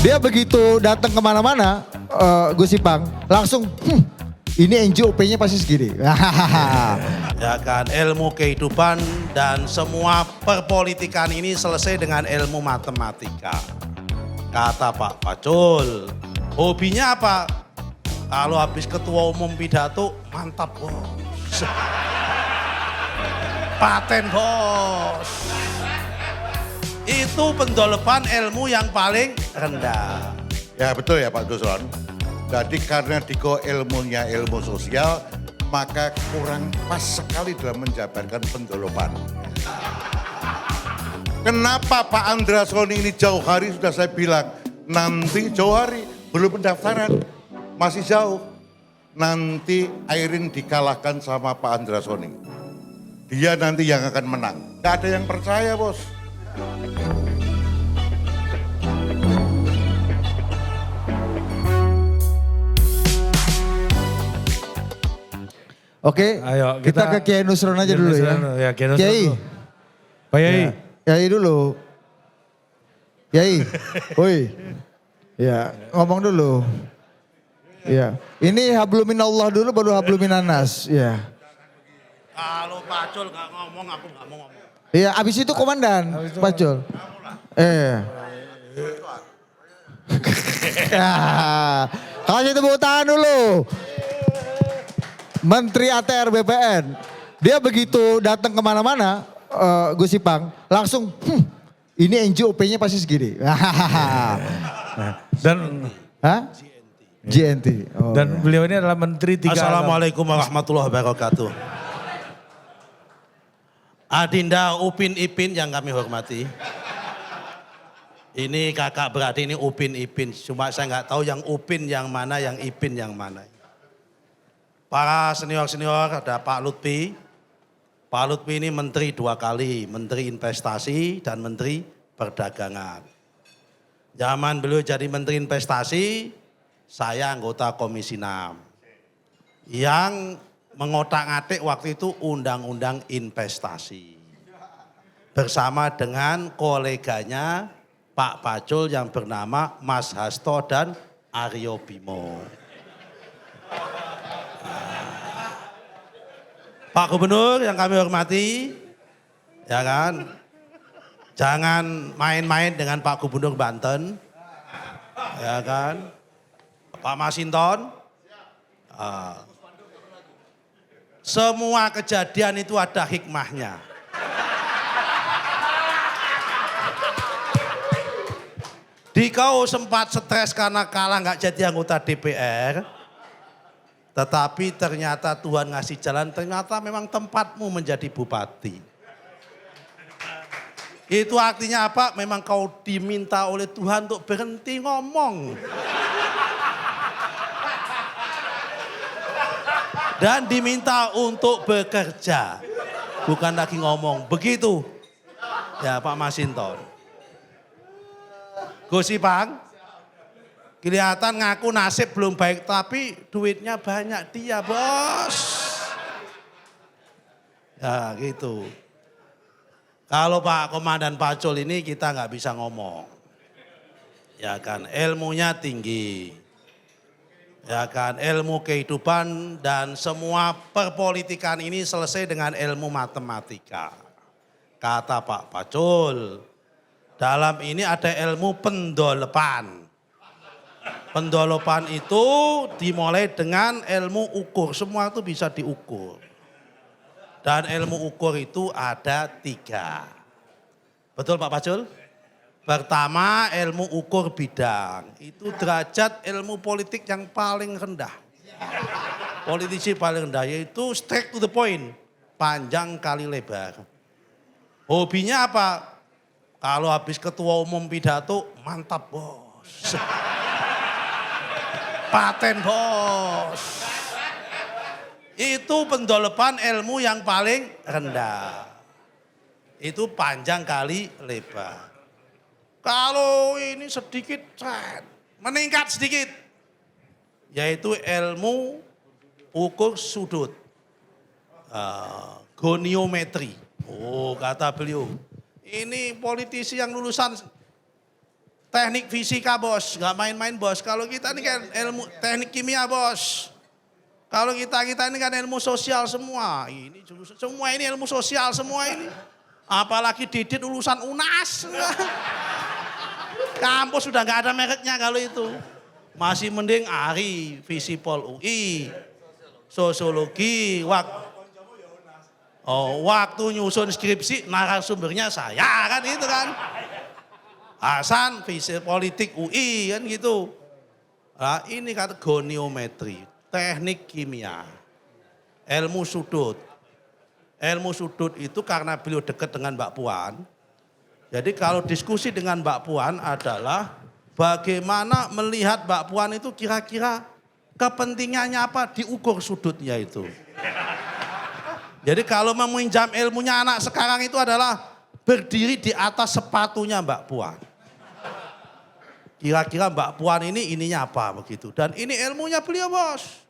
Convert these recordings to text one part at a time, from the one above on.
Dia begitu datang kemana-mana, Gus Ipang, langsung ini NJOP-nya pasti segini. Ya kan, ilmu kehidupan dan semua perpolitikan ini selesai dengan ilmu matematika. Kata Pak Pacul, hobinya apa? Kalau habis ketua umum pidato, mantap bos. Paten bos. Itu pendolepan ilmu yang paling rendah. Ya betul ya Pak Gusron. Jadi karena Diko ilmunya ilmu sosial, maka kurang pas sekali dalam menjabarkan pendolopan. Kenapa Pak Andra Soni ini jauh hari sudah saya bilang, nanti jauh hari belum pendaftaran, masih jauh. Nanti Airin dikalahkan sama Pak Andra Soni. Dia nanti yang akan menang. Gak ada yang percaya bos. Oke, Ayo, kita ke Kiai Nusron aja dulu ya. Ya, Kiai Nusron Kiai. dulu. Pak Yai. Kiai dulu. Kiai, woi. Ya, ngomong dulu. Ya, ini habluminallah dulu baru habluminanas. Ya. Kalau Pacul nggak ngomong, aku nggak mau ngomong. Iya, abis itu komandan, Pacul. Kasih tepuk tangan dulu. Menteri ATR BPN. Dia begitu datang kemana-mana, Gus Ipang, langsung ini NJOP-nya pasti segini. Dan GNT. Oh, dan beliau ini adalah Menteri 3 Assalamualaikum warahmatullahi wabarakatuh. Adinda Upin Ipin yang kami hormati. Ini kakak beradik ini Upin Ipin. Cuma saya nggak tahu yang Upin yang mana, yang Ipin yang mana. Para senior-senior ada Pak Lutfi. Pak Lutfi ini menteri 2 kali, Menteri Investasi dan Menteri Perdagangan. Zaman beliau jadi Menteri Investasi, saya anggota Komisi 6. Yang mengotak-atik waktu itu undang-undang investasi. Bersama dengan koleganya Pak Pacul yang bernama Mas Hasto dan Aryo Bimo. Pak Gubernur yang kami hormati, ya kan, jangan main-main dengan Pak Gubernur Banten, ya kan, Pak Masinton. Semua kejadian itu ada hikmahnya. Dikau sempat stres karena kalah nggak jadi anggota DPR. Tetapi ternyata Tuhan ngasih jalan, ternyata memang tempatmu menjadi bupati. Itu artinya apa? Memang kau diminta oleh Tuhan untuk berhenti ngomong. Dan diminta untuk bekerja. Bukan lagi ngomong. Begitu. Ya Pak Masinton. Gus Ipang. Kelihatan ngaku nasib belum baik, tapi duitnya banyak dia bos. Ya gitu. Kalau Pak Komandan Pacul ini kita nggak bisa ngomong. Ya kan, ilmunya tinggi. Ya kan, ilmu kehidupan dan semua perpolitikan ini selesai dengan ilmu matematika. Kata Pak Pacul, dalam ini ada ilmu pendolepan. Pendolopan itu dimulai dengan ilmu ukur, semua itu bisa diukur. Dan ilmu ukur itu ada 3. Betul Pak Pacul? Pertama ilmu ukur bidang, itu derajat ilmu politik yang paling rendah. Politisi paling rendah yaitu straight to the point, panjang kali lebar. Hobinya apa? Kalau habis ketua umum pidato, mantap bos. Paten bos. Itu pendolepan ilmu yang paling rendah. Itu panjang kali lebar. Kalau ini sedikit, meningkat sedikit. Yaitu ilmu ukur sudut. Goniometri. Oh kata beliau. Ini politisi yang lulusan teknik fisika bos, nggak main-main bos. Kalau kita ini kan ilmu teknik kimia bos. Kalau kita ini kan ilmu sosial semua. Ini semua ini ilmu sosial semua ini. Apalagi Didit lulusan UNAS. Kampus sudah nggak ada mereknya kalau itu. Masih mending Ari, Visipol UI, sosiologi, waktu nyusun skripsi narasumbernya saya kan itu kan. Hasan, fisik politik UI kan gitu. Nah, ini kata goniometri. Teknik kimia, ilmu sudut. Ilmu sudut itu karena beliau dekat dengan Mbak Puan. Jadi kalau diskusi dengan Mbak Puan adalah bagaimana melihat Mbak Puan itu kira-kira kepentingannya apa diukur sudutnya itu. Jadi kalau meminjam ilmunya anak sekarang itu adalah berdiri di atas sepatunya Mbak Puan. Kira-kira Mbak Puan ini ininya apa begitu. Dan ini ilmunya beliau bos.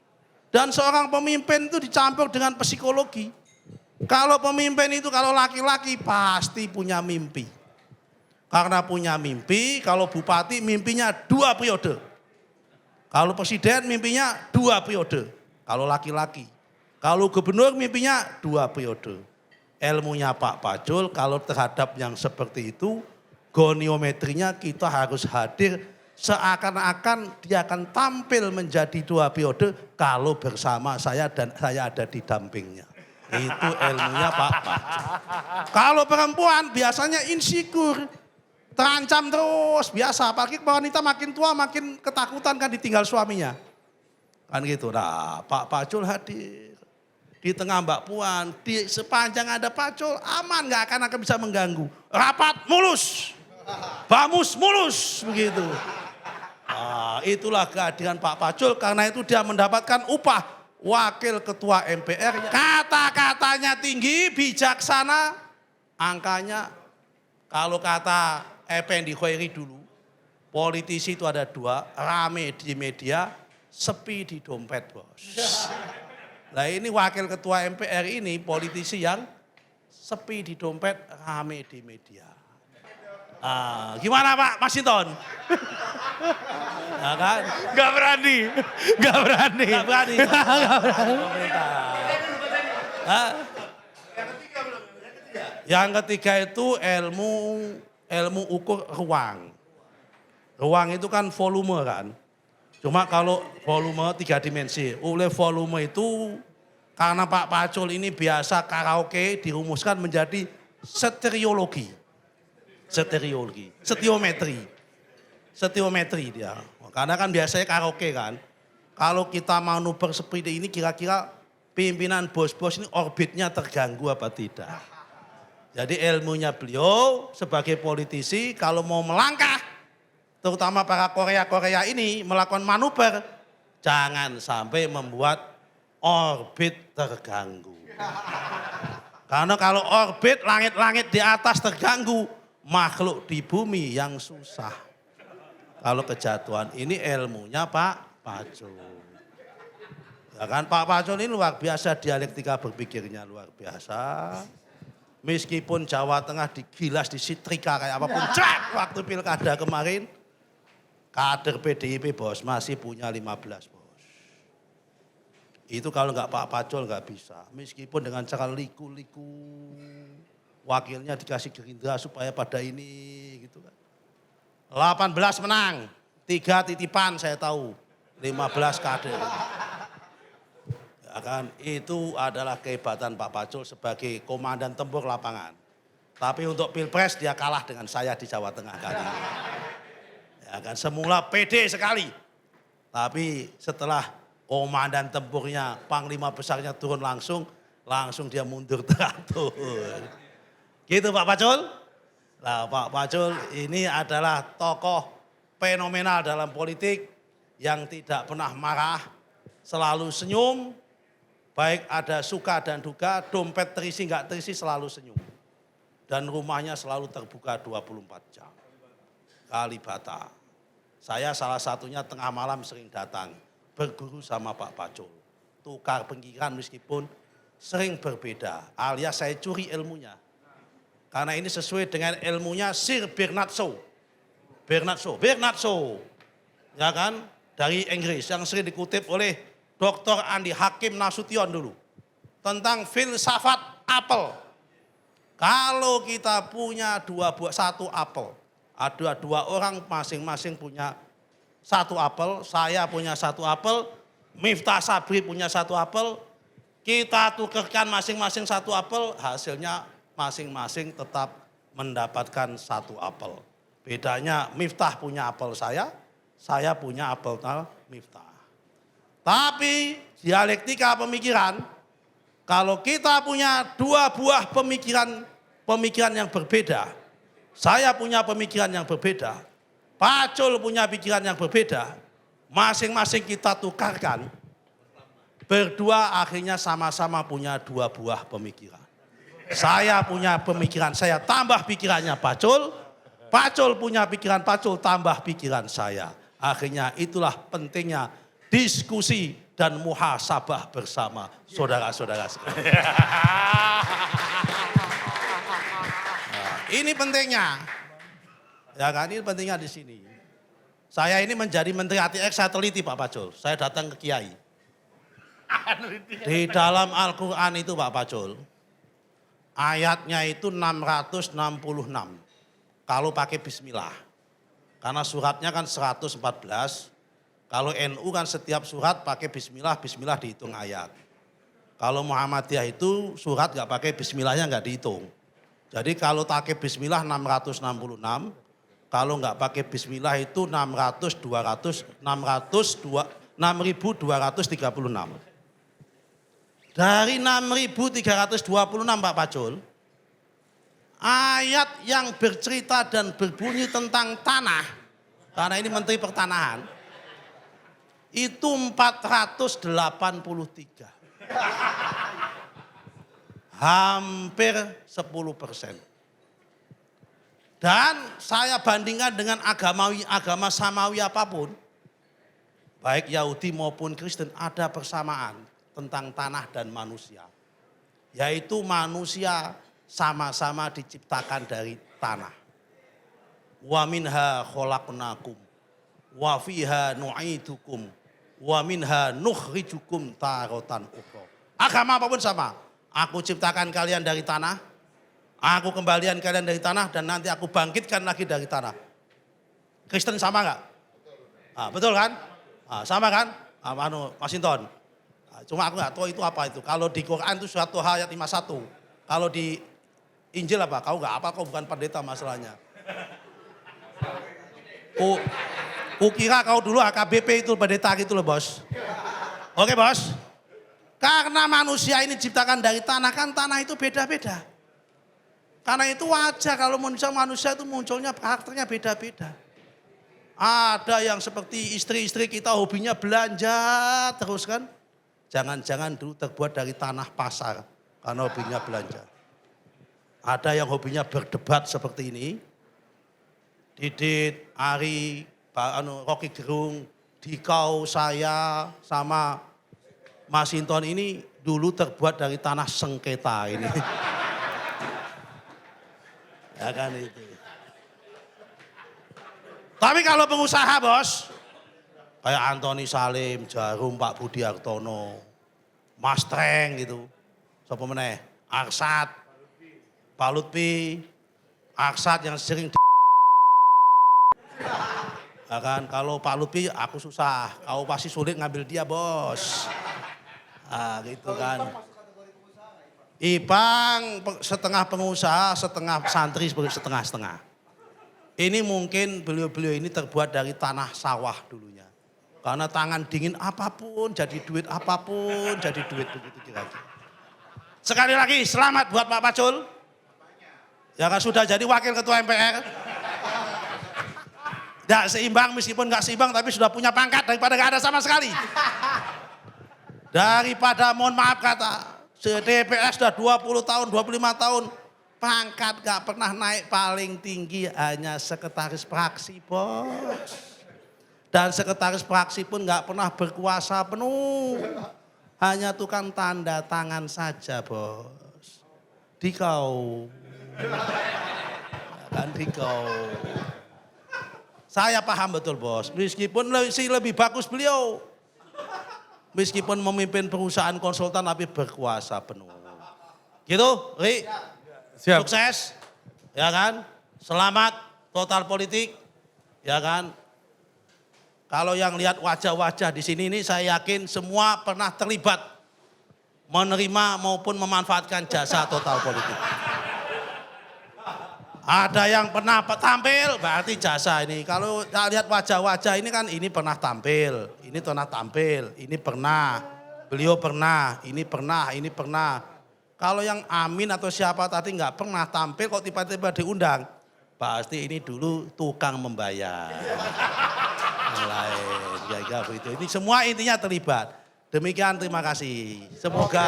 Dan seorang pemimpin itu dicampur dengan psikologi. Kalau pemimpin itu kalau laki-laki pasti punya mimpi. Karena punya mimpi, kalau bupati mimpinya 2 periode. Kalau presiden mimpinya 2 periode. Kalau laki-laki. Kalau gubernur mimpinya 2 periode. Ilmunya Pak Pacul kalau terhadap yang seperti itu, goniometrinya kita harus hadir seakan-akan dia akan tampil menjadi 2 periode kalau bersama saya dan saya ada di dampingnya. Itu ilmunya Pak Pacul. Kalau perempuan biasanya insecure, terancam terus biasa. Apalagi wanita makin tua makin ketakutan kan ditinggal suaminya. Kan gitu. Nah Pak Pacul hadir di tengah Mbak Puan, di sepanjang ada Pacul aman nggak akan bisa mengganggu. Rapat mulus, bamus mulus begitu. Nah, itulah kehadiran Pak Pacul karena itu dia mendapatkan upah wakil ketua MPR. Kata-katanya tinggi, bijaksana, angkanya kalau kata Effendi Khairi dulu, politisi itu ada 2, rame di media, sepi di dompet bos. Nah ini wakil ketua MPR ini politisi yang sepi di dompet, rame di media. Gimana Pak Masinton? Nah, kan? Gak berani. Gak berani. Yang ketiga itu ilmu ukur ruang. Ruang itu kan volume kan. Cuma kalau volume 3 dimensi. Oleh volume itu karena Pak Pacul ini biasa karaoke dirumuskan menjadi stereologi. Setiometri dia. Karena kan biasanya karaoke kan. Kalau kita manuver seperti ini kira-kira pimpinan bos-bos ini orbitnya terganggu apa tidak. Jadi ilmunya beliau sebagai politisi kalau mau melangkah, terutama para Korea ini melakukan manuver, jangan sampai membuat orbit terganggu. Karena kalau orbit langit-langit di atas terganggu, makhluk di bumi yang susah. Kalau kejatuhan ini ilmunya Pak Pacul. Ya kan Pak Pacul ini luar biasa dialektika berpikirnya luar biasa. Meskipun Jawa Tengah digilas, disitrika kayak apapun. Cek waktu pilkada kemarin. Kader PDIP bos masih punya 15 bos. Itu kalau nggak Pak Pacul nggak bisa. Meskipun dengan cara liku-liku. Wakilnya dikasih Gerindra supaya pada ini gitu kan. 18 menang, 3 titipan saya tahu, 15 kader. Ya kan, itu adalah kehebatan Pak Pacul sebagai komandan tempur lapangan. Tapi untuk Pilpres dia kalah dengan saya di Jawa Tengah kali ini. Ya kan, semula pede sekali. Tapi setelah komandan tempurnya, panglima besarnya turun langsung dia mundur teratur. Gitu Pak Pacul. Nah Pak Pacul ini adalah tokoh fenomenal dalam politik yang tidak pernah marah, selalu senyum, baik ada suka dan duka, dompet terisi nggak terisi selalu senyum. Dan rumahnya selalu terbuka 24 jam. Kalibata. Saya salah satunya tengah malam sering datang, berguru sama Pak Pacul. Tukar pikiran meskipun sering berbeda, alias saya curi ilmunya. Karena ini sesuai dengan ilmunya Sir Bernard Shaw. Bernard Shaw, ya kan, dari Inggris yang sering dikutip oleh Dr. Andi Hakim Nasution dulu tentang filsafat apel. Kalau kita punya satu apel, ada dua orang masing-masing punya satu apel, saya punya satu apel, Miftah Sabri punya satu apel, kita tukarkan masing-masing satu apel, hasilnya masing-masing tetap mendapatkan satu apel. Bedanya Miftah punya apel saya punya apel Miftah. Tapi dialektika pemikiran, kalau kita punya dua buah pemikiran yang berbeda, saya punya pemikiran yang berbeda, Pacul punya pikiran yang berbeda, masing-masing kita tukarkan, berdua akhirnya sama-sama punya dua buah pemikiran. Saya punya pemikiran, saya tambah pikirannya Pacul, Pacul punya pikiran Pacul, tambah pikiran saya. Akhirnya itulah pentingnya diskusi dan muhasabah bersama saudara-saudara sekalian. Nah, ini pentingnya. Ya kan, ini pentingnya di sini. Saya ini menjadi Menteri ATX, saya teliti Pak Pacul. Saya datang ke Kiai. Di dalam Al-Quran itu Pak Pacul, ayatnya itu 666. Kalau pakai bismillah. Karena suratnya kan 114. Kalau NU kan setiap surat pakai bismillah, bismillah dihitung ayat. Kalau Muhammadiyah itu surat gak pakai bismillahnya gak dihitung. Jadi kalau pakai bismillah 666, kalau nggak pakai bismillah itu 6.236. Dari 6.326 Pak Pacul, ayat yang bercerita dan berbunyi tentang tanah, karena ini Menteri Pertanahan, itu 483. Hampir 10%. Dan saya bandingkan dengan agama samawi apapun, baik Yahudi maupun Kristen, ada persamaan tentang tanah dan manusia. Yaitu manusia sama-sama diciptakan dari tanah. Wa minha khalaqnakum wa fiha nu'idukum wa minha nukhrijukum taratan ukhra. Agama apapun sama. Aku ciptakan kalian dari tanah. Aku kembalian kalian dari tanah dan nanti aku bangkitkan lagi dari tanah. Kristen sama enggak? Betul kan? Sama kan? Mas Hinton. Cuma aku enggak tahu itu apa itu. Kalau di Quran itu surat Toha ayat 51. Kalau di Injil apa? Kau enggak apa, kau bukan pendeta masalahnya. Kukira kau dulu AKBP itu pendeta gitu loh bos. Oke bos. Karena manusia ini diciptakan dari tanah, kan tanah itu beda-beda. Karena itu wajar kalau manusia itu munculnya karakternya beda-beda. Ada yang seperti istri-istri kita hobinya belanja terus kan. Jangan-jangan dulu terbuat dari tanah pasar karena hobinya belanja. Ada yang hobinya berdebat seperti ini. Didit, Ari, Rocky Gerung, Dikau, saya sama Mas Hinton ini dulu terbuat dari tanah sengketa ini. Ya kan itu. Tapi kalau pengusaha bos, kayak Antoni Salim, Jarum, Pak Budi Hartono, Mas Treng gitu. Siapa meneh? Arsat, Pak Lutfi, Arsat yang sering ya kan, kalau Pak Lutfi aku susah, kau pasti sulit ngambil dia bos. Gitu kan. Ipang setengah pengusaha, setengah santri, setengah-setengah. Ini mungkin beliau-beliau ini terbuat dari tanah sawah dulunya. Karena tangan dingin apapun, jadi duit apapun, jadi duit begitu kira-kira. Sekali lagi selamat buat Pak Pacul. Ya kan sudah jadi wakil ketua MPR. Tidak seimbang meskipun nggak seimbang tapi sudah punya pangkat daripada nggak ada sama sekali. Daripada mohon maaf kata DPR sudah 20 tahun, 25 tahun. Pangkat gak pernah naik, paling tinggi hanya sekretaris fraksi bos. Dan sekretaris fraksi pun gak pernah berkuasa penuh. Hanya tukang tanda tangan saja bos. Dikau. Kan dikau. Saya paham betul bos, meskipun lebih bagus beliau. Meskipun memimpin perusahaan konsultan tapi berkuasa penuh. Gitu, Ri? Siap. Sukses, ya kan? Selamat, total politik, ya kan? Kalau yang lihat wajah-wajah di sini ini saya yakin semua pernah terlibat menerima maupun memanfaatkan jasa total politik. Ada yang pernah tampil, berarti jasa ini. Kalau lihat wajah-wajah ini kan ini pernah tampil, ini pernah, beliau pernah, ini pernah. Kalau yang Amin atau siapa tadi nggak pernah tampil kok tiba-tiba diundang, pasti ini dulu tukang membayar. Yang lain, ya begitu. Ini semua intinya terlibat. Demikian terima kasih. Semoga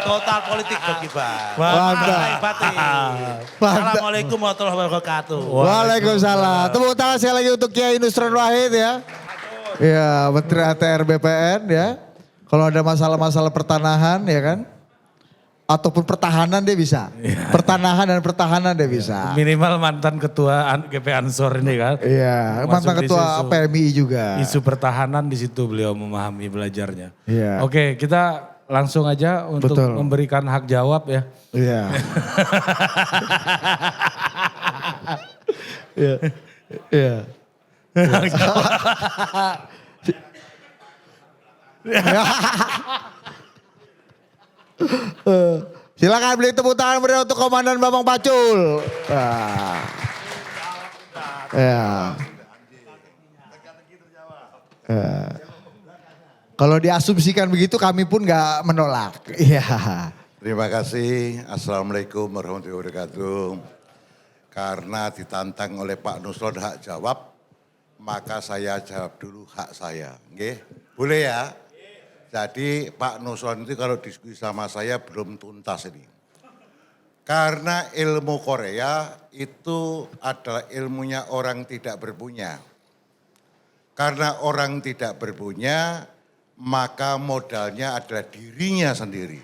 total politik berkibar. Mantap. Assalamualaikum warahmatullahi wabarakatuh. Waalaikumsalam. Tepuk tangan sekali lagi untuk Kiai Nusron Wahid ya. Ya, Menteri ATR BPN ya. Kalau ada masalah-masalah pertanahan ya kan. Ataupun pertahanan dia bisa. Pertanahan dan pertahanan dia bisa. Minimal mantan ketua GP Ansor ini kan. Iya, mantan Masuk di ketua isu- PMI juga. Isu pertahanan di situ beliau memahami belajarnya. Iya. Oke, kita langsung aja untuk Betul. memberikan hak jawab ya. Iya. Iya. Iya. Silakan beli tepuk tangan beri untuk Komandan Bambang Pacul. Ah. Ya. Ya. Kalau diasumsikan begitu kami pun nggak menolak. Iya. Terima kasih. Assalamualaikum warahmatullahi wabarakatuh. Karena ditantang oleh Pak Nusron hak jawab, maka saya jawab dulu hak saya. Nggih? Boleh ya? Jadi Pak Nusron itu kalau diskusi sama saya belum tuntas ini. Karena ilmu Korea itu adalah ilmunya orang tidak berpunya. Karena orang tidak berpunya, maka modalnya adalah dirinya sendiri.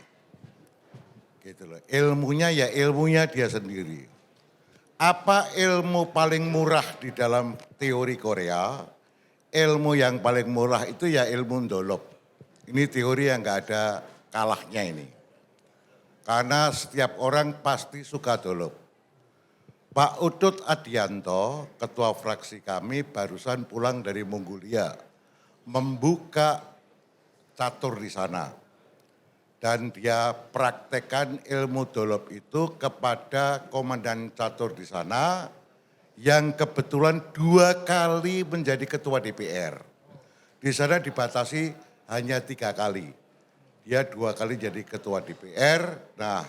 Gitu loh. Ilmunya ya ilmunya dia sendiri. Apa ilmu paling murah di dalam teori Korea? Ilmu yang paling murah itu ya ilmu ndolop. Ini teori yang nggak ada kalahnya ini. Karena setiap orang pasti suka dolop. Pak Utut Adianto, ketua fraksi kami barusan pulang dari Mongolia. Membuka catur di sana. Dan dia praktekkan ilmu dolop itu kepada komandan catur di sana. Yang kebetulan 2 kali menjadi ketua DPR. Di sana dibatasi hanya 3 kali. Dia 2 kali jadi ketua DPR, nah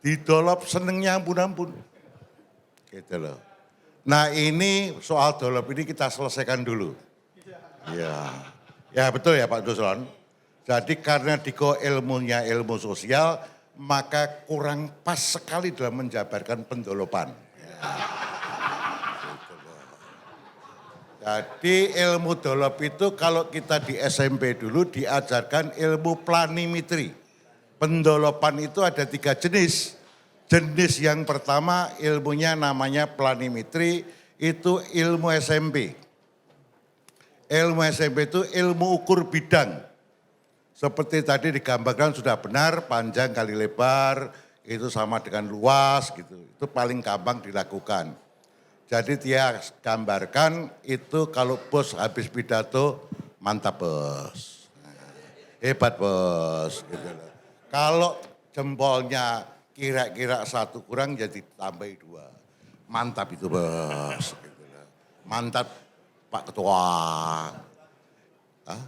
didolop senengnya ampun-ampun. Gitu loh. Nah ini soal dolop ini kita selesaikan dulu. Ya betul ya Pak Nusron. Jadi karena diko ilmunya ilmu sosial, maka kurang pas sekali dalam menjabarkan pendolopan. Jadi ilmu dolop itu kalau kita di SMP dulu diajarkan ilmu planimetri. Pendolopan itu ada 3 jenis. Jenis yang pertama ilmunya namanya planimetri, itu ilmu SMP. Ilmu SMP itu ilmu ukur bidang. Seperti tadi digambarkan sudah benar, panjang kali lebar, itu sama dengan luas gitu. Itu paling gampang dilakukan. Jadi dia gambarkan itu kalau bos habis pidato, mantap bos, hebat bos. Gitu loh. Kalau jempolnya kira-kira 1 kurang jadi tambahi 2. Mantap itu bos. Gitu loh. Mantap Pak Ketua. Hah?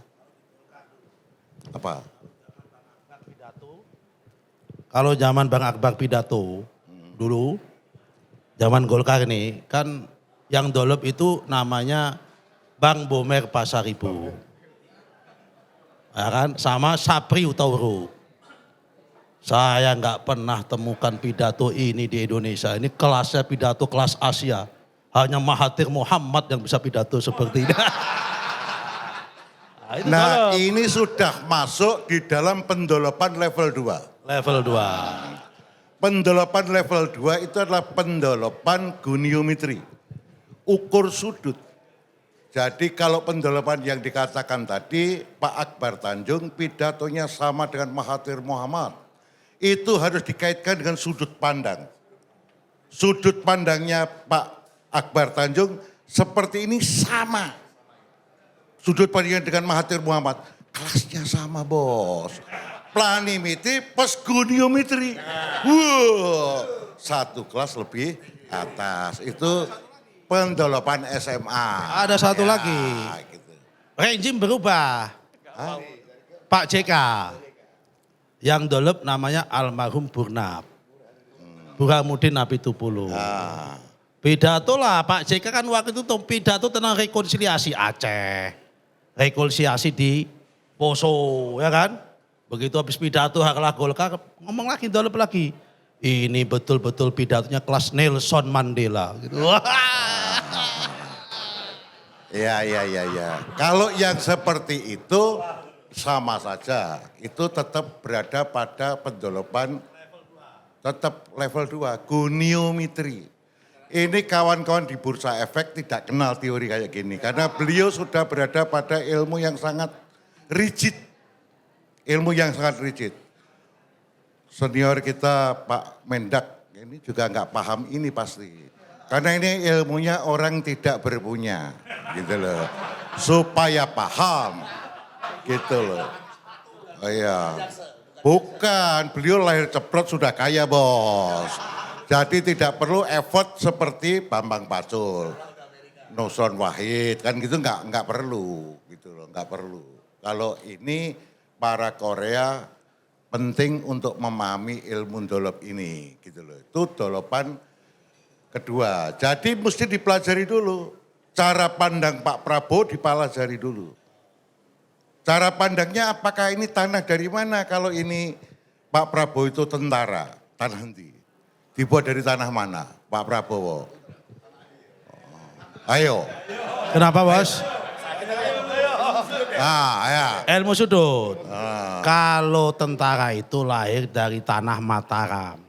Apa? Kalau zaman Bang Akbar pidato dulu, zaman Golkar ini kan yang dolop itu namanya Bang Bomer Pasaribu. Ya kan? Sama Sapri Utauro. Saya nggak pernah temukan pidato ini di Indonesia. Ini kelasnya pidato kelas Asia. Hanya Mahathir Muhammad yang bisa pidato seperti ini. Itu Nah dolop. ini sudah masuk di dalam pendolopan level 2. Level 2. Pendolopan level 2 itu adalah pendolopan goniometri. Ukur sudut. Jadi kalau pendalaman yang dikatakan tadi, Pak Akbar Tanjung pidatonya sama dengan Mahathir Mohamad. Itu harus dikaitkan dengan sudut pandang. Sudut pandangnya Pak Akbar Tanjung seperti ini sama. Sudut pandangnya dengan Mahathir Mohamad, kelasnya sama bos. Planimetri plus goniometri. Wow, satu kelas lebih atas. Itu pendalaman SMA. Ada satu Ya, lagi. gitu. Rezim berubah. Pak JK. Yang dolep namanya almarhum Burnap. Burhanuddin Napitupulu. Ah, Pidato lah Pak JK kan waktu itu pidato tentang rekonsiliasi Aceh. Rekonsiliasi di Poso ya kan. Begitu habis pidato Harlah Golkar ngomong lagi dolep lagi. Ini betul-betul pidatonya kelas Nelson Mandela gitu. ya. Kalau yang seperti itu sama saja. Itu tetap berada pada pendalaman tetap level 2, goniometri. Ini kawan-kawan di Bursa Efek tidak kenal teori kayak gini. Karena beliau sudah berada pada ilmu yang sangat rigid. Ilmu yang sangat rigid. Senior kita Pak Mendak ini juga nggak paham ini pasti. Karena ini ilmunya orang tidak berpunya. Gitu loh. Supaya paham. Gitu loh. Oh iya. Bukan, beliau lahir ceprot sudah kaya bos. Jadi tidak perlu effort seperti Bambang Pacul, Nusron Wahid, kan gitu nggak perlu, gitu loh, nggak perlu. Kalau ini para Korea penting untuk memahami ilmu dolop ini, gitu loh. Itu dolopan kedua. Jadi mesti dipelajari dulu. Cara pandang Pak Prabowo dipelajari dulu. Cara pandangnya apakah ini tanah dari mana? Kalau ini Pak Prabowo itu tentara, tanah henti. Dibuat dari tanah mana Pak Prabowo? Ayo. Kenapa bos? Ya. Ilmu sudut. Kalau tentara itu lahir dari tanah Mataram.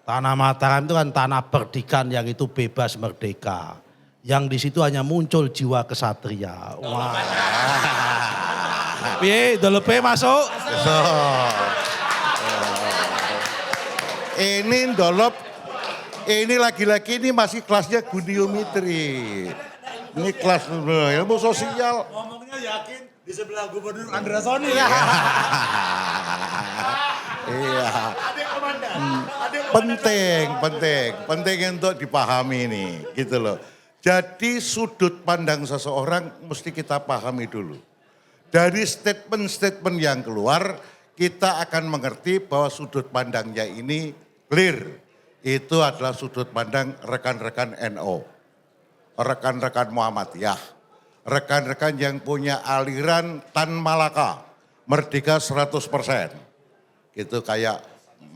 Tanah Mataram itu kan tanah perdikan yang itu bebas merdeka. Yang di situ hanya muncul jiwa kesatria. Wah. Piye, dolepe masuk? Ini dolop, ini lagi-lagi ini masih kelasnya goniometri. Ini kelas ilmu sosial. Ngomongnya yakin di sebelah Gubernur Andra Soni. Iya. Penting untuk dipahami ini, gitu loh. Jadi sudut pandang seseorang mesti kita pahami dulu. Dari statement-statement yang keluar, kita akan mengerti bahwa sudut pandangnya ini clear. Itu adalah sudut pandang rekan-rekan NU, rekan-rekan Muhammadiyah, rekan-rekan yang punya aliran Tan Malaka, merdeka 100%. Gitu kayak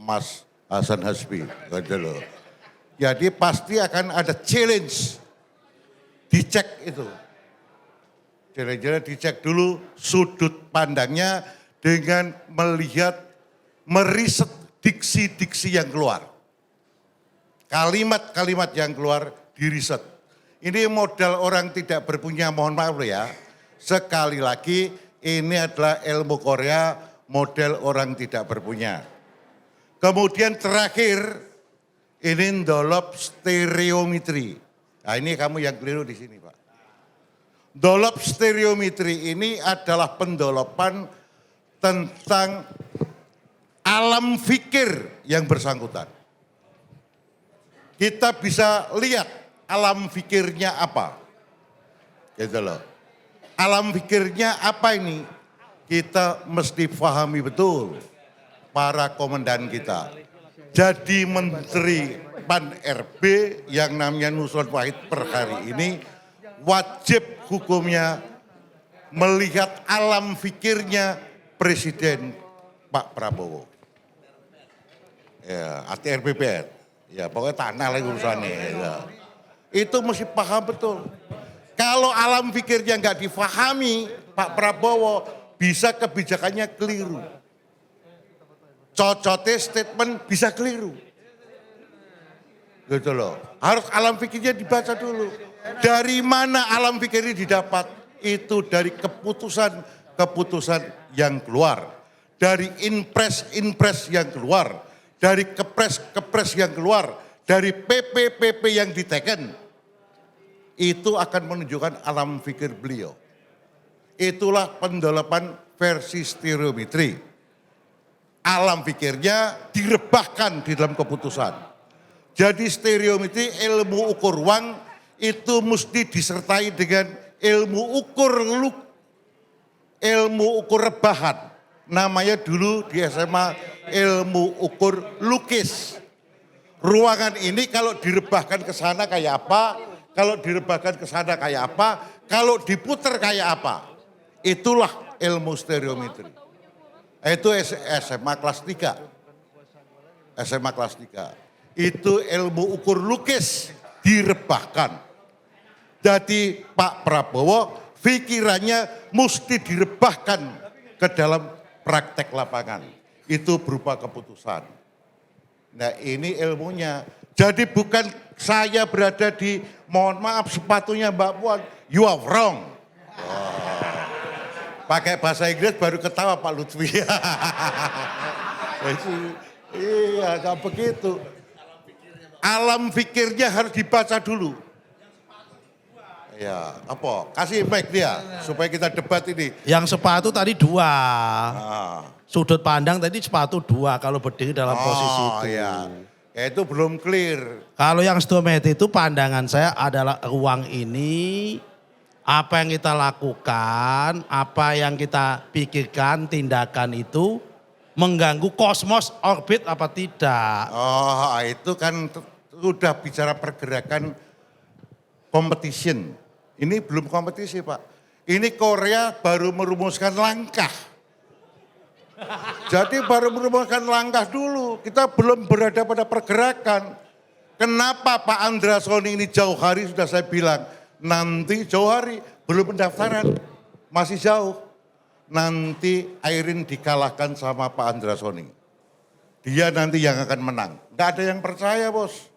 Mas Hasan Hasbi, gitu loh. Jadi pasti akan ada challenge, dicek itu. Challenge-nya dicek dulu sudut pandangnya dengan melihat, meriset diksi-diksi yang keluar. Kalimat-kalimat yang keluar diriset. Ini modal orang tidak berpunya, mohon maaf loh ya. Sekali lagi ini adalah ilmu Korea, model orang tidak berpunya. Kemudian terakhir, ini dolop stereometri. Nah ini kamu yang keliru di sini Pak. Dolop stereometri ini adalah pendolopan tentang alam fikir yang bersangkutan. Kita bisa lihat alam fikirnya apa. Gitu loh. Alam fikirnya apa ini? Kita mesti pahami betul para komandan kita. Jadi Menteri Pan RB yang namanya Nusron Wahid per hari ini wajib hukumnya melihat alam fikirnya Presiden Pak Prabowo. Ya, ATR BPR. Ya, pokoknya tanah lagi urusannya. Ya. Itu mesti paham betul. Kalau alam fikirnya nggak difahami Pak Prabowo, bisa kebijakannya keliru. Cocotnya statement bisa keliru. Gitu loh. Harus alam pikirnya dibaca dulu. Dari mana alam pikir ini didapat? Itu dari keputusan yang keluar. Dari impres yang keluar. Dari kepres yang keluar. Dari PP yang diteken. Itu akan menunjukkan alam pikir beliau. Itulah pendalaman versi stereometri. Alam pikirnya direbahkan di dalam keputusan. Jadi stereometri ilmu ukur ruang itu mesti disertai dengan ilmu ukur rebahan. Namanya dulu di SMA ilmu ukur lukis. Ruangan ini kalau direbahkan ke sana kayak apa, kalau direbahkan ke sana kayak apa, kalau diputer kayak apa. Itulah ilmu stereometri. Itu SMA kelas 3. SMA kelas 3. Itu ilmu ukur lukis direbahkan. Jadi Pak Prabowo pikirannya mesti direbahkan ke dalam praktek lapangan. Itu berupa keputusan. Nah ini ilmunya. Jadi bukan saya berada di, mohon maaf sepatunya Mbak Puan, you are wrong. Pakai bahasa Inggris baru ketawa Pak Lutfi. Iya, gak begitu. Alam pikirnya harus dibaca dulu. Ya, apa? Kasih mic dia supaya kita debat ini. Yang sepatu tadi 2. Ah. Sudut pandang tadi sepatu 2 kalau berdiri dalam posisi itu. Iya. Ya itu belum clear. Kalau yang stereometri itu pandangan saya adalah ruang ini, apa yang kita lakukan, apa yang kita pikirkan, tindakan itu mengganggu kosmos, orbit apa tidak. Oh itu kan sudah bicara pergerakan competition. Ini belum kompetisi Pak. Ini Korea baru merumuskan langkah. Jadi baru merumuskan langkah dulu. Kita belum berada pada pergerakan. Kenapa Pak Andrasoni ini jauh hari sudah saya bilang. Nanti jauh hari belum pendaftaran. Masih jauh. Nanti Airin dikalahkan sama Pak Andrasoni. Dia nanti yang akan menang. Gak ada yang percaya bos.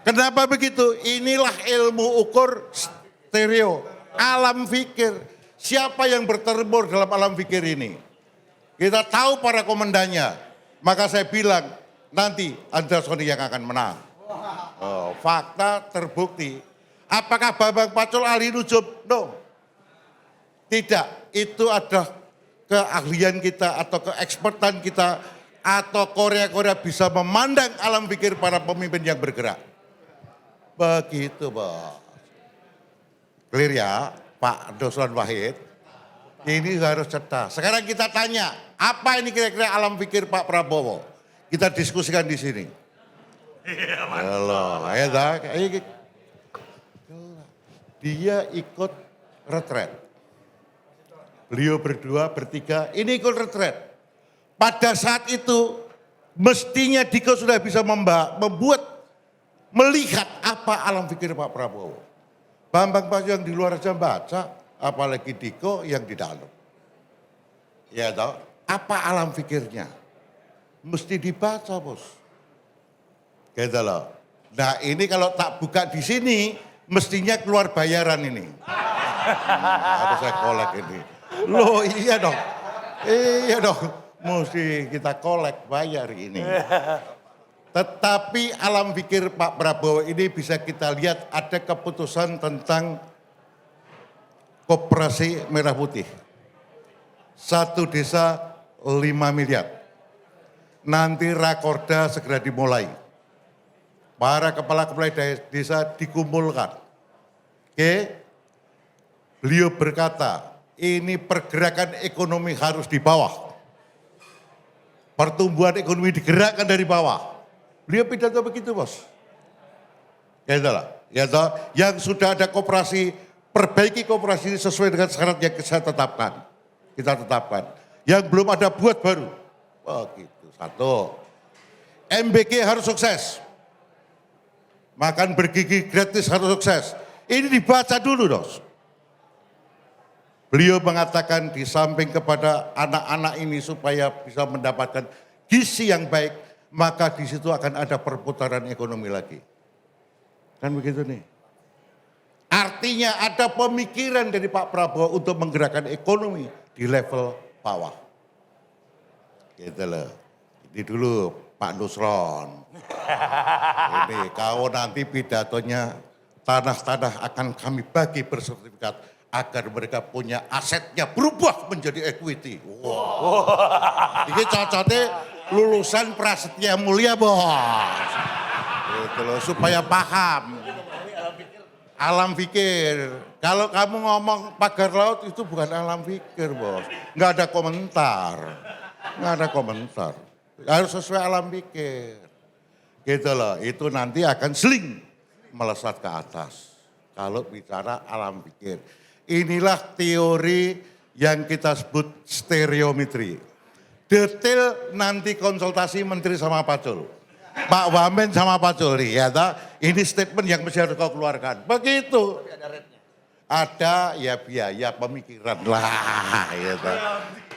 Kenapa begitu? Inilah ilmu ukur stereo. Alam pikir. Siapa yang bertermur dalam alam pikir ini? Kita tahu para komandannya. Maka saya bilang nanti Andrasoni yang akan menang. Oh, fakta terbukti. Apakah Bambang Pacul ahli nujum? No. Tidak. Itu adalah keahlian kita atau keekspertan kita. Atau Korea-Korea bisa memandang alam pikir para pemimpin yang bergerak. Begitu bos. Clear ya Pak Nusron Wahid. Ini harus cerdas. Sekarang kita tanya, apa ini kira-kira alam pikir Pak Prabowo? Kita diskusikan di sini. Halo, dia ikut retret. Beliau berdua, bertiga, ini ikut retret. Pada saat itu, mestinya Diko sudah bisa melihat apa alam pikir Pak Prabowo. Bambang Pacul yang di luar aja baca, apalagi Diko yang di dalam. Ya toh, apa alam pikirnya? Mesti dibaca bos. Gitu loh. Nah ini kalau tak buka di sini, mestinya keluar bayaran ini. Harus saya kolek ini. Loh iya dong. Iya dong. Mesti kita kolek bayar ini. Tetapi alam pikir Pak Prabowo ini bisa kita lihat ada keputusan tentang Koperasi Merah Putih. 1 desa 5 miliar. Nanti rakorda segera dimulai. Para kepala-kepala desa dikumpulkan. Oke. Beliau berkata, ini pergerakan ekonomi harus di bawah. Pertumbuhan ekonomi digerakkan dari bawah. Beliau pidato begitu bos. Ya itulah. Ya toh, yang sudah ada koperasi, perbaiki koperasi ini sesuai dengan syarat yang saya tetapkan. Kita tetapkan. Yang belum ada buat baru. Oh gitu. 1. MBG harus sukses. Makan bergigi gratis harus sukses. Ini dibaca dulu dong. Beliau mengatakan di samping kepada anak-anak ini supaya bisa mendapatkan gizi yang baik, maka di situ akan ada perputaran ekonomi lagi. Kan begitu nih. Artinya ada pemikiran dari Pak Prabowo untuk menggerakkan ekonomi di level bawah. Gitu loh. Ini dulu Pak Nusron. Ini kau nanti pidatonya tanah-tanah akan kami bagi bersertifikat agar mereka punya asetnya berubah menjadi equity. Wow. Ini cocoknya lulusan Prasetya Mulia bos. Gitu loh, supaya paham. Alam pikir. Kalau kamu ngomong pagar laut itu bukan alam pikir bos. Nggak ada komentar. Nggak ada komentar. Harus sesuai alam pikir. Gitu loh, itu nanti akan seling melesat ke atas. Kalau bicara alam pikir. Inilah teori yang kita sebut stereometri. Detail nanti konsultasi menteri sama Pak Cul. Pak Wamen sama Pak Cul nih ya toh. Ini statement yang mesti harus kau keluarkan. Begitu. Ada ya biaya pemikiran lah gitu.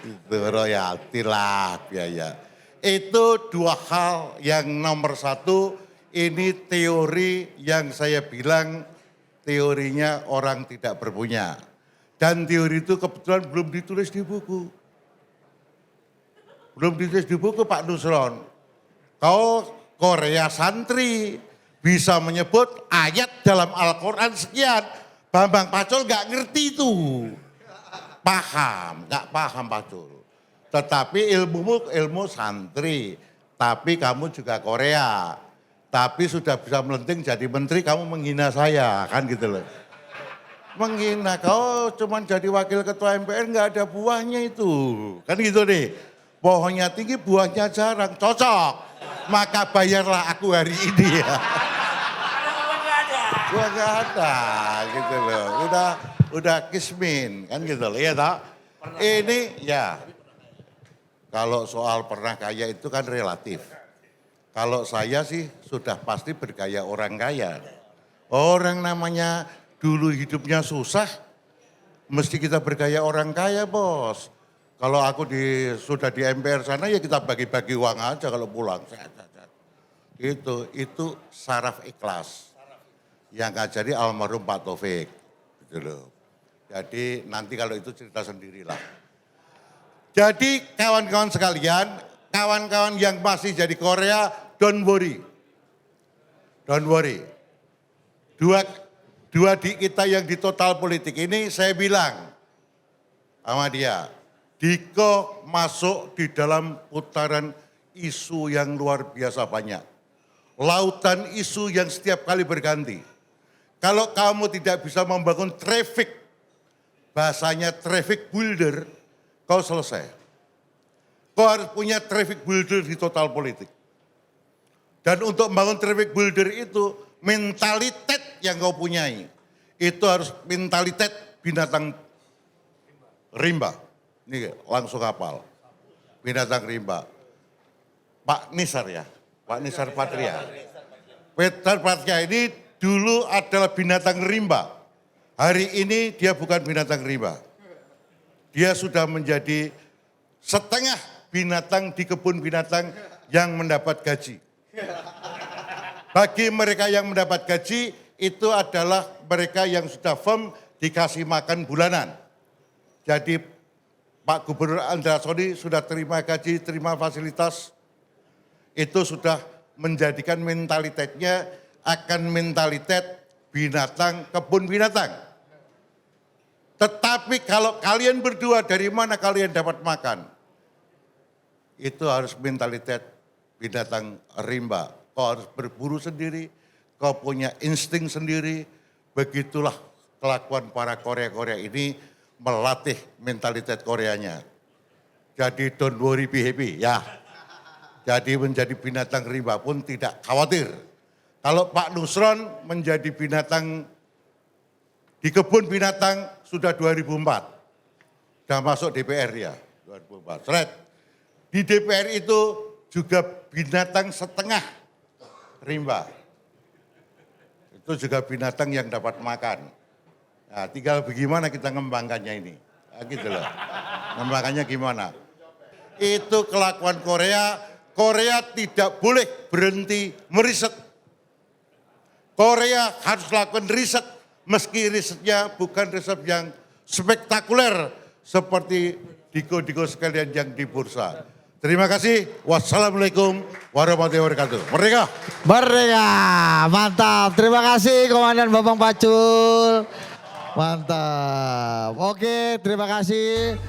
Itu royalti lah biaya. Itu dua hal yang nomor satu, ini teori yang saya bilang teorinya orang tidak berpunya. Dan teori itu kebetulan belum ditulis di buku. Belum ditulis di buku Pak Nusron. Kau Korea santri bisa menyebut ayat dalam Al-Quran sekian. Bambang Pacul gak ngerti itu. Paham, gak paham Pacul. Tetapi ilmumu ilmu santri. Tapi kamu juga Korea. Tapi sudah bisa melenting jadi menteri kamu menghina saya. Kan gitu loh. Menghina kau cuman jadi wakil ketua MPR gak ada buahnya itu. Kan gitu nih. Pohonnya tinggi buahnya jarang. Cocok. Maka bayarlah aku hari ini ya. Gua gak ada gitu loh. Udah kismin kan gitu loh. Iya tak? Ini ya. Kalau soal pernah kaya itu kan relatif. Kalau saya sih sudah pasti bergaya orang kaya. Orang namanya dulu hidupnya susah, mesti kita bergaya orang kaya bos. Kalau aku sudah di MPR sana ya kita bagi-bagi uang aja kalau pulang. Itu saraf ikhlas. Yang ngajari almarhum Pak Taufik. Gitu loh. Jadi nanti kalau itu cerita sendirilah. Jadi kawan-kawan sekalian, kawan-kawan yang masih jadi Korea, don't worry. Don't worry. Dua di kita yang di total politik ini saya bilang sama dia, Diko masuk di dalam putaran isu yang luar biasa banyak. Lautan isu yang setiap kali berganti. Kalau kamu tidak bisa membangun traffic, bahasanya traffic builder, kau selesai. Kau harus punya traffic builder di total politik. Dan untuk membangun traffic builder itu, mentalitas yang kau punyai. Itu harus mentalitas binatang rimba. Ini langsung hafal. Binatang rimba. Pak Nisar ya, Pak Nisar Patria. Peter Patria ini dulu adalah binatang rimba. Hari ini dia bukan binatang rimba. Dia sudah menjadi setengah binatang di kebun binatang yang mendapat gaji. Bagi mereka yang mendapat gaji, itu adalah mereka yang sudah firm dikasih makan bulanan. Jadi Pak Gubernur Andra Soni sudah terima gaji, terima fasilitas, itu sudah menjadikan mentalitasnya akan mentalitas binatang, kebun binatang. Tetapi kalau kalian berdua dari mana kalian dapat makan? Itu harus mentalitas binatang rimba. Kau harus berburu sendiri, kau punya insting sendiri. Begitulah kelakuan para Korea-Korea ini melatih mentalitas Koreanya. Jadi don't worry, be happy ya. Jadi menjadi binatang rimba pun tidak khawatir. Kalau Pak Nusron menjadi binatang di kebun binatang sudah 2004. Sudah masuk DPR ya, 2004. Seret. Di DPR itu juga binatang setengah rimba. Itu juga binatang yang dapat makan. Nah, tinggal bagaimana kita ngembangkannya ini. Nah, gitu loh. Ngembangkannya gimana. Itu kelakuan Korea. Korea tidak boleh berhenti meriset. Korea harus lakukan riset, meski risetnya bukan riset yang spektakuler seperti diko-diko sekalian yang di bursa. Terima kasih. Wassalamualaikum warahmatullahi wabarakatuh. Merdeka! Merdeka, mantap. Terima kasih Komandan Bambang Pacul. Mantap. Oke, terima kasih.